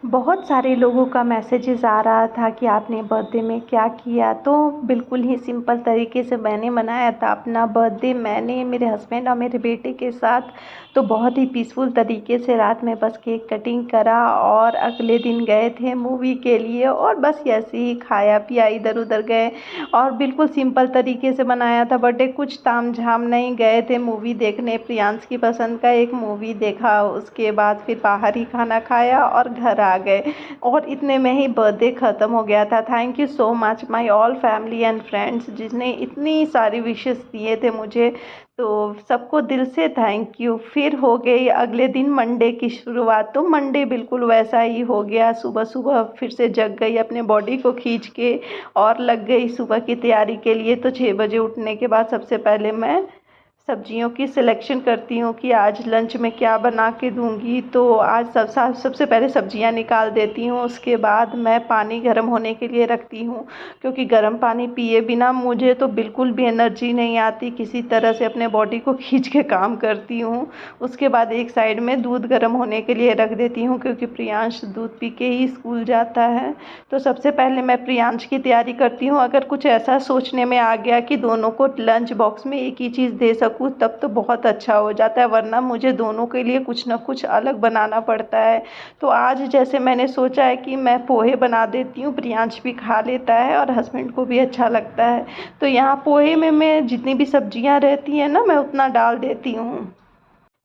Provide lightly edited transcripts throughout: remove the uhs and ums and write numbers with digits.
बहुत सारे लोगों का मैसेजेस आ रहा था कि आपने बर्थडे में क्या किया। तो बिल्कुल ही सिंपल तरीके से मैंने मनाया था अपना बर्थडे। मैंने मेरे हस्बैंड और मेरे बेटे के साथ तो बहुत ही पीसफुल तरीके से रात में बस केक कटिंग करा और अगले दिन गए थे मूवी के लिए और बस ऐसे ही खाया पिया इधर उधर गए और बिल्कुल सिंपल तरीके से मनाया था बर्थडे। कुछ तामझाम नहीं, गए थे मूवी देखने, प्रियांश की पसंद का एक मूवी देखा, उसके बाद फिर बाहर ही खाना खाया और घर आ गए और इतने में ही बर्थडे ख़त्म हो गया था। Thank you so much my all family and friends जिसने इतनी सारी विशेस दिए थे मुझे, तो सबको दिल से थैंक यू। फिर हो गई अगले दिन मंडे की शुरुआत। तो मंडे बिल्कुल वैसा ही हो गया। सुबह सुबह फिर से जग गई, अपने बॉडी को खींच के और लग गई सुबह की तैयारी के लिए। तो 6 बजे उठने के बाद सबसे पहले मैं सब्जियों की सिलेक्शन करती हूँ कि आज लंच में क्या बना के दूँगी। तो आज सबसे पहले सब्जियाँ निकाल देती हूँ। उसके बाद मैं पानी गर्म होने के लिए रखती हूँ, क्योंकि गर्म पानी पिए बिना मुझे तो बिल्कुल भी एनर्जी नहीं आती। किसी तरह से अपने बॉडी को खींच के काम करती हूँ। उसके बाद एक साइड में दूध गर्म होने के लिए रख देती हूँ, क्योंकि प्रियांश दूध पी के ही स्कूल जाता है। तो सबसे पहले मैं प्रियांश की तैयारी करती हूँ। अगर कुछ ऐसा सोचने में आ गया कि दोनों को लंच बॉक्स में एक ही चीज़ दे सकूँ तब तो बहुत अच्छा हो जाता है, वरना मुझे दोनों के लिए कुछ ना कुछ अलग बनाना पड़ता है। तो आज जैसे मैंने सोचा है कि मैं पोहे बना देती हूँ, प्रियांश भी खा लेता है और हस्बैंड को भी अच्छा लगता है। तो यहाँ पोहे में मैं जितनी भी सब्जियाँ रहती हैं ना, मैं उतना डाल देती हूँ।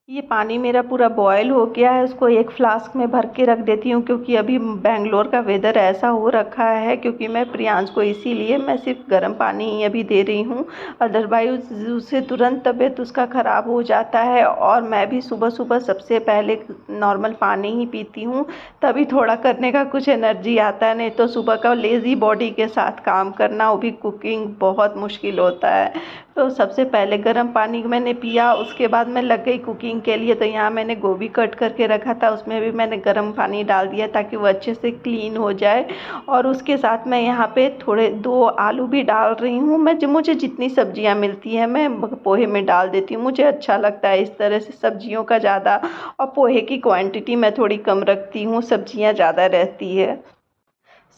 ये पानी मेरा पूरा बॉयल हो गया है, उसको एक फ्लास्क में भर के रख देती हूँ, क्योंकि अभी बेंगलोर का वेदर ऐसा हो रखा है। क्योंकि मैं प्रियांश को इसीलिए मैं सिर्फ गर्म पानी ही अभी दे रही हूँ, अदरवाइज उससे तुरंत तबीयत उसका ख़राब हो जाता है। और मैं भी सुबह सुबह सबसे पहले नॉर्मल पानी ही पीती हूँ, तभी थोड़ा करने का कुछ एनर्जी आता है। नहीं तो सुबह का लेज़ी बॉडी के साथ काम करना, वो भी कुकिंग, बहुत मुश्किल होता है। तो सबसे पहले गर्म पानी मैंने पिया, उसके बाद मैं लग गई कुकिंग के लिए। तो यहाँ मैंने गोभी कट करके रखा था, उसमें भी मैंने गर्म पानी डाल दिया ताकि वो अच्छे से क्लीन हो जाए। और उसके साथ मैं यहाँ पे थोड़े 2 आलू भी डाल रही हूँ। मुझे जितनी सब्जियाँ मिलती हैं मैं पोहे में डाल देती हूँ, मुझे अच्छा लगता है इस तरह से सब्जियों का ज़्यादा। और पोहे की क्वांटिटी मैं थोड़ी कम रखती हूँ, सब्जियाँ ज़्यादा रहती है।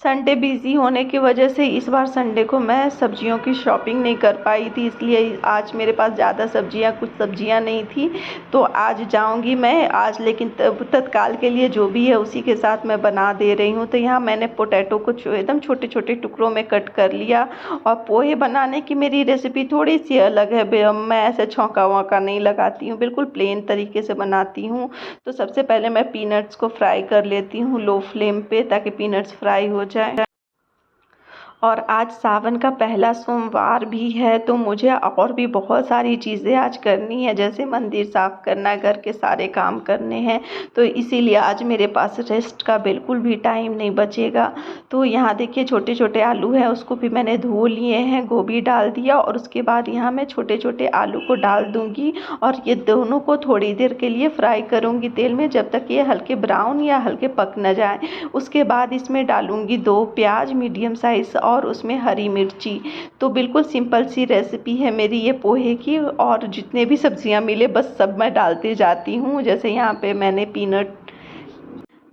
संडे बिज़ी होने की वजह से इस बार संडे को मैं सब्जियों की शॉपिंग नहीं कर पाई थी, इसलिए आज मेरे पास ज़्यादा कुछ सब्जियां नहीं थी। तो आज जाऊंगी मैं आज, लेकिन तत्काल के लिए जो भी है उसी के साथ मैं बना दे रही हूँ। तो यहाँ मैंने पोटैटो को एकदम छोटे छोटे टुकड़ों में कट कर लिया। और पोहे बनाने की मेरी रेसिपी थोड़ी सी अलग है, मैं ऐसे छौंका वौंका नहीं लगाती हूँ, बिल्कुल प्लेन तरीके से बनाती हूँ। तो सबसे पहले मैं पीनट्स को फ्राई कर लेती हूँ लो फ्लेम पे, ताकि पीनट्स फ्राई हो जाए। और आज सावन का पहला सोमवार भी है, तो मुझे और भी बहुत सारी चीज़ें आज करनी है, जैसे मंदिर साफ़ करना है, घर के सारे काम करने हैं। तो इसीलिए आज मेरे पास रेस्ट का बिल्कुल भी टाइम नहीं बचेगा। तो यहाँ देखिए छोटे छोटे आलू हैं, उसको भी मैंने धो लिए हैं, गोभी डाल दिया और उसके बाद यहाँ मैं छोटे छोटे आलू को डाल दूँगी और ये दोनों को थोड़ी देर के लिए फ्राई करूँगी तेल में, जब तक ये हल्के ब्राउन या हल्के पक न जाए। उसके बाद इसमें डालूँगी 2 प्याज मीडियम साइज़ और उसमें हरी मिर्ची। तो बिल्कुल सिंपल सी रेसिपी है मेरी ये पोहे की, और जितने भी सब्जियां मिले बस सब मैं डालती जाती हूँ। जैसे यहाँ पे मैंने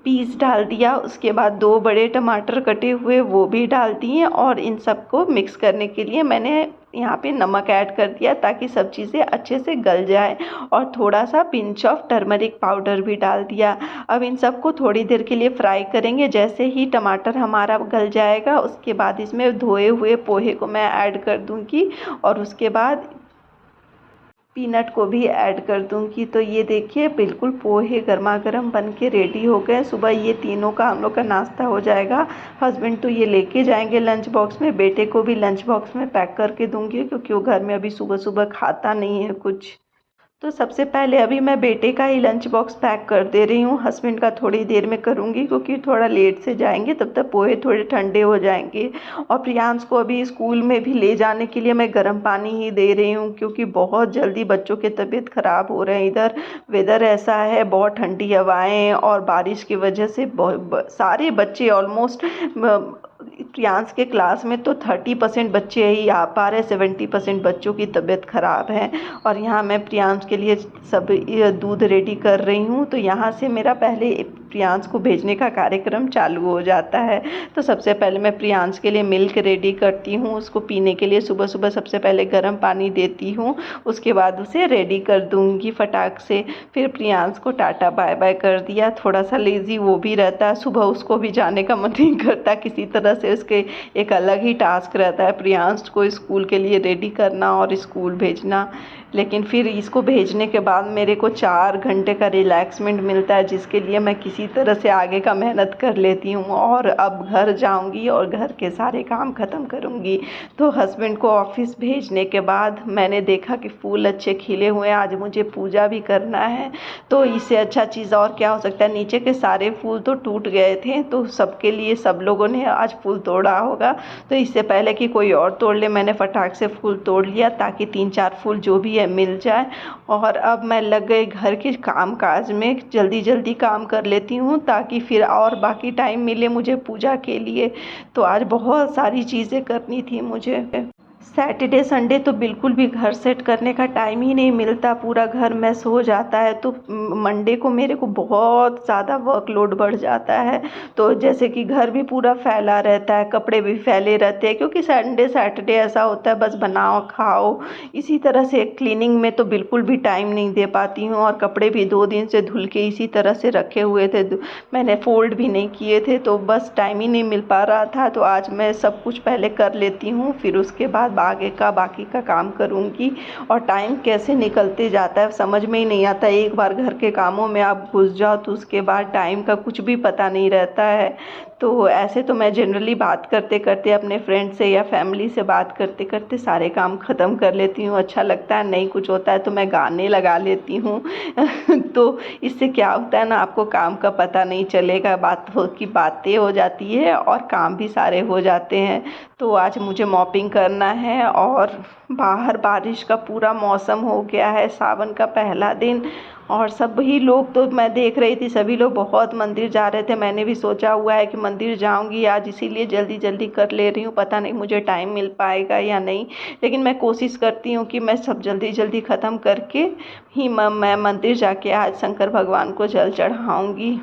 पीस डाल दिया, उसके बाद 2 बड़े टमाटर कटे हुए वो भी डाल दिए और इन सबको मिक्स करने के लिए मैंने यहाँ पे नमक ऐड कर दिया, ताकि सब चीज़ें अच्छे से गल जाए। और थोड़ा सा पिंच ऑफ टर्मरिक पाउडर भी डाल दिया। अब इन सबको थोड़ी देर के लिए फ्राई करेंगे। जैसे ही टमाटर हमारा गल जाएगा उसके बाद इसमें धोए हुए पोहे को मैं ऐड कर दूँगी और उसके बाद पीनट को भी ऐड कर दूंगी। तो ये देखिए बिल्कुल पोहे गर्मा गर्म बन के रेडी हो गए। सुबह ये तीनों का हम लोग का नाश्ता हो जाएगा। हस्बैंड तो ये लेके जाएंगे लंच बॉक्स में, बेटे को भी लंच बॉक्स में पैक करके दूंगी, क्योंकि वो घर में अभी सुबह सुबह खाता नहीं है कुछ। तो सबसे पहले अभी मैं बेटे का ही लंच बॉक्स पैक कर दे रही हूँ, हस्बैंड का थोड़ी देर में करूँगी, क्योंकि थोड़ा लेट से जाएंगे, तब तक पोहे थोड़े ठंडे हो जाएंगे। और प्रियांश को अभी स्कूल में भी ले जाने के लिए मैं गर्म पानी ही दे रही हूँ, क्योंकि बहुत जल्दी बच्चों की तबीयत ख़राब हो रहे हैं। इधर वेदर ऐसा है, बहुत ठंडी हवाएँ और बारिश की वजह से सारे बच्चे ऑलमोस्ट, प्रियांश के क्लास में तो 30% बच्चे ही आ पा रहे, 70% बच्चों की तबीयत ख़राब है। और यहाँ मैं प्रियांश के लिए सब दूध रेडी कर रही हूँ। तो यहाँ से मेरा पहले प्रियांश को भेजने का कार्यक्रम चालू हो जाता है। तो सबसे पहले मैं प्रियांश के लिए मिल्क रेडी करती हूँ, उसको पीने के लिए सुबह सुबह सबसे पहले गर्म पानी देती हूँ, उसके बाद उसे रेडी कर दूँगी फटाक से। फिर प्रियांश को टाटा बाय बाय कर दिया, थोड़ा सा लेज़ी वो भी रहता है, सुबह उसको भी जाने का मन नहीं करता, किसी तरह से उसके एक अलग ही टास्क रहता है प्रियांश को स्कूल के लिए रेडी करना और स्कूल भेजना। लेकिन फिर इसको भेजने के बाद मेरे को 4 घंटे का रिलैक्समेंट मिलता है, जिसके लिए मैं किसी तरह से आगे का मेहनत कर लेती हूँ और अब घर जाऊँगी और घर के सारे काम ख़त्म करूँगी। तो हस्बैंड को ऑफिस भेजने के बाद मैंने देखा कि फूल अच्छे खिले हुए हैं, आज मुझे पूजा भी करना है, तो इससे अच्छा चीज़ और क्या हो सकता है। नीचे के सारे फूल तो टूट गए थे, तो सबके लिए सब लोगों ने आज फूल तोड़ा होगा, तो इससे पहले कि कोई और तोड़ ले मैंने फटाक से फूल तोड़ लिया ताकि 3-4 फूल जो भी है मिल जाए। और अब मैं लग गई घर के काम काज में, जल्दी जल्दी काम कर लेती हूँ ताकि फिर और बाकी टाइम मिले मुझे पूजा के लिए। तो आज बहुत सारी चीज़ें करनी थी मुझे। सैटरडे संडे तो बिल्कुल भी घर सेट करने का टाइम ही नहीं मिलता, पूरा घर मैस हो जाता है। तो मंडे को मेरे को बहुत ज़्यादा वर्कलोड बढ़ जाता है, तो जैसे कि घर भी पूरा फैला रहता है, कपड़े भी फैले रहते हैं, क्योंकि संडे सैटरडे ऐसा होता है बस बनाओ खाओ। इसी तरह से क्लीनिंग में तो बिल्कुल भी टाइम नहीं दे पाती हूँ, और कपड़े भी 2 दिन से धुल के इसी तरह से रखे हुए थे, मैंने फ़ोल्ड भी नहीं किए थे, तो बस टाइम ही नहीं मिल पा रहा था। तो आज मैं सब कुछ पहले कर लेती हूँ, फिर उसके बाद आगे का बाकी का काम करूँगी। और टाइम कैसे निकलते जाता है समझ में ही नहीं आता, एक बार घर के कामों में आप घुस जाओ तो उसके बाद टाइम का कुछ भी पता नहीं रहता है। तो ऐसे तो मैं जनरली बात करते करते अपने फ्रेंड से या फैमिली से बात करते करते सारे काम ख़त्म कर लेती हूँ। अच्छा लगता है, नहीं कुछ होता है तो मैं गाने लगा लेती हूँ तो इससे क्या होता है ना, आपको काम का पता नहीं चलेगा, बातें हो जाती है और काम भी सारे हो जाते हैं। तो आज मुझे मॉपिंग करना है और बाहर बारिश का पूरा मौसम हो गया है, सावन का पहला दिन, और सभी लोग, तो मैं देख रही थी सभी लोग बहुत मंदिर जा रहे थे। मैंने भी सोचा हुआ है कि मंदिर जाऊंगी आज, इसीलिए जल्दी जल्दी कर ले रही हूँ। पता नहीं मुझे टाइम मिल पाएगा या नहीं, लेकिन मैं कोशिश करती हूँ कि मैं सब जल्दी जल्दी ख़त्म करके ही मैं मंदिर जाके आज शंकर भगवान को जल चढ़ाऊँगी।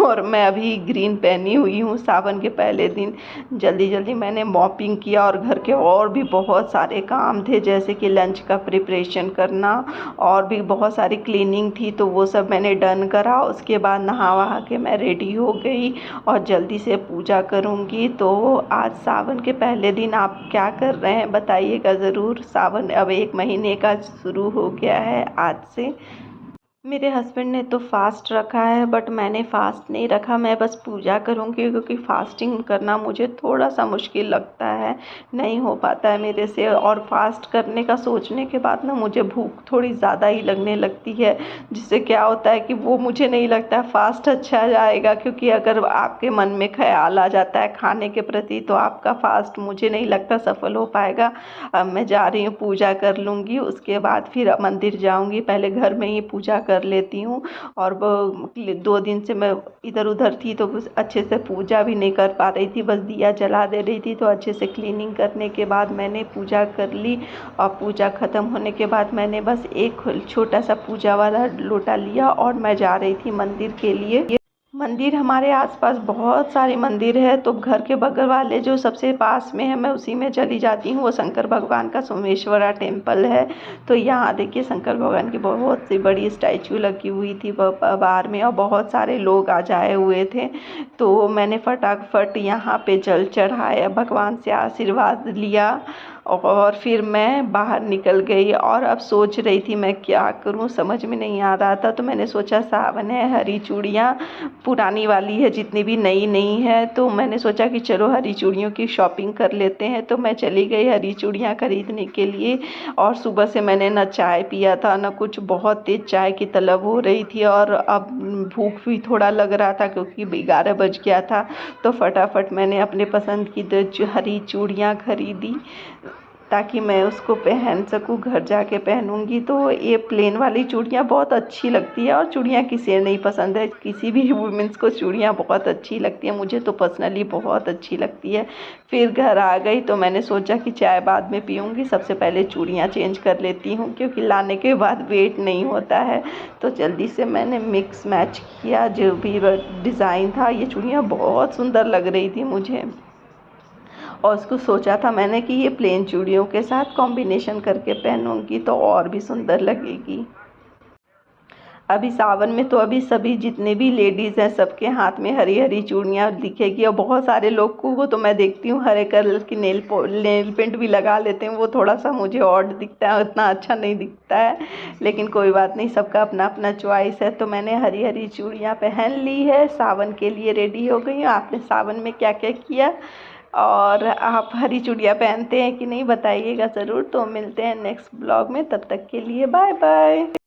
और मैं अभी ग्रीन पहनी हुई हूँ, सावन के पहले दिन जल्दी जल्दी मैंने मॉपिंग किया, और घर के और भी बहुत सारे काम थे, जैसे कि लंच का प्रिपरेशन करना, और भी बहुत सारी क्लीनिंग थी, तो वो सब मैंने डन करा। उसके बाद नहा वहा के मैं रेडी हो गई और जल्दी से पूजा करूँगी। तो आज सावन के पहले दिन आप क्या कर रहे हैं बताइएगा ज़रूर। सावन अब 1 महीने का शुरू हो गया है आज से। मेरे हस्बैंड ने तो फ़ास्ट रखा है, बट मैंने फ़ास्ट नहीं रखा, मैं बस पूजा करूँगी, क्योंकि फ़ास्टिंग करना मुझे थोड़ा सा मुश्किल लगता है, नहीं हो पाता है मेरे से। और फ़ास्ट करने का सोचने के बाद ना मुझे भूख थोड़ी ज़्यादा ही लगने लगती है, जिससे क्या होता है कि वो मुझे नहीं लगता फ़ास्ट अच्छा जाएगा, क्योंकि अगर आपके मन में ख़्याल आ जाता है खाने के प्रति तो आपका फ़ास्ट मुझे नहीं लगता सफल हो पाएगा। अब मैं जा रही हूँ, पूजा कर लूँगी, उसके बाद फिर मंदिर जाऊँगी। पहले घर में ही पूजा कर लेती हूँ, और 2 दिन से मैं इधर उधर थी तो अच्छे से पूजा भी नहीं कर पा रही थी, बस दिया जला दे रही थी। तो अच्छे से क्लीनिंग करने के बाद मैंने पूजा कर ली, और पूजा ख़त्म होने के बाद मैंने बस एक छोटा सा पूजा वाला लोटा लिया और मैं जा रही थी मंदिर के लिए। मंदिर हमारे आसपास बहुत सारे मंदिर है, तो घर के बगल वाले जो सबसे पास में है मैं उसी में चली जाती हूँ। वो शंकर भगवान का सोमेश्वरा टेम्पल है। तो यहाँ देखिए शंकर भगवान की बहुत सी बड़ी स्टैचू लगी हुई थी बाहर में, और बहुत सारे लोग आ जाए हुए थे। तो मैंने फटाफट यहाँ पे जल चढ़ाया, भगवान से आशीर्वाद लिया, और फिर मैं बाहर निकल गई। और अब सोच रही थी मैं क्या करूं, समझ में नहीं आ रहा था। तो मैंने सोचा सावन है, हरी चूड़ियाँ पुरानी वाली है, जितनी भी नई नहीं है, तो मैंने सोचा कि चलो हरी चूड़ियों की शॉपिंग कर लेते हैं। तो मैं चली गई हरी चूड़ियाँ खरीदने के लिए। और सुबह से मैंने ना चाय पिया था ना कुछ, बहुत तेज़ चाय की तलब हो रही थी, और अब भूख भी थोड़ा लग रहा था क्योंकि 11 बज गया था। तो फटाफट मैंने अपने पसंद की हरी चूड़ियाँ खरीदी। ताकि मैं उसको पहन सकूँ, घर जाके पहनूँगी। तो ये प्लेन वाली चूड़ियाँ बहुत अच्छी लगती है, और चूड़ियाँ किसे नहीं पसंद है, किसी भी वुमेंस को चूड़ियाँ बहुत अच्छी लगती है। मुझे तो पर्सनली बहुत अच्छी लगती है। फिर घर आ गई तो मैंने सोचा कि चाय बाद में पीऊँगी, सबसे पहले चूड़ियाँ चेंज कर लेती हूँ, क्योंकि लाने के बाद वेट नहीं होता है। तो जल्दी से मैंने मिक्स मैच किया, जो भी डिज़ाइन था। ये चूड़ियाँ बहुत सुंदर लग रही थी मुझे, और उसको सोचा था मैंने कि ये प्लेन चूड़ियों के साथ कॉम्बिनेशन करके पहनूंगी तो और भी सुंदर लगेगी। अभी सावन में तो अभी सभी जितने भी लेडीज़ हैं सबके हाथ में हरी हरी चूड़ियाँ दिखेगी, और बहुत सारे लोग को तो मैं देखती हूँ हरे कलर की नेल पेंट भी लगा लेते हैं। वो थोड़ा सा मुझे ऑड दिखता है, उतना अच्छा नहीं दिखता है, लेकिन कोई बात नहीं, सबका अपना अपना चॉइस है। तो मैंने हरी हरी चूड़ियाँ पहन ली है, सावन के लिए रेडी हो गई हूँ। आपने सावन में क्या क्या किया, और आप हरी चूड़ियाँ पहनते हैं कि नहीं, बताइएगा ज़रूर। तो मिलते हैं नेक्स्ट ब्लॉग में, तब तक के लिए बाय बाय।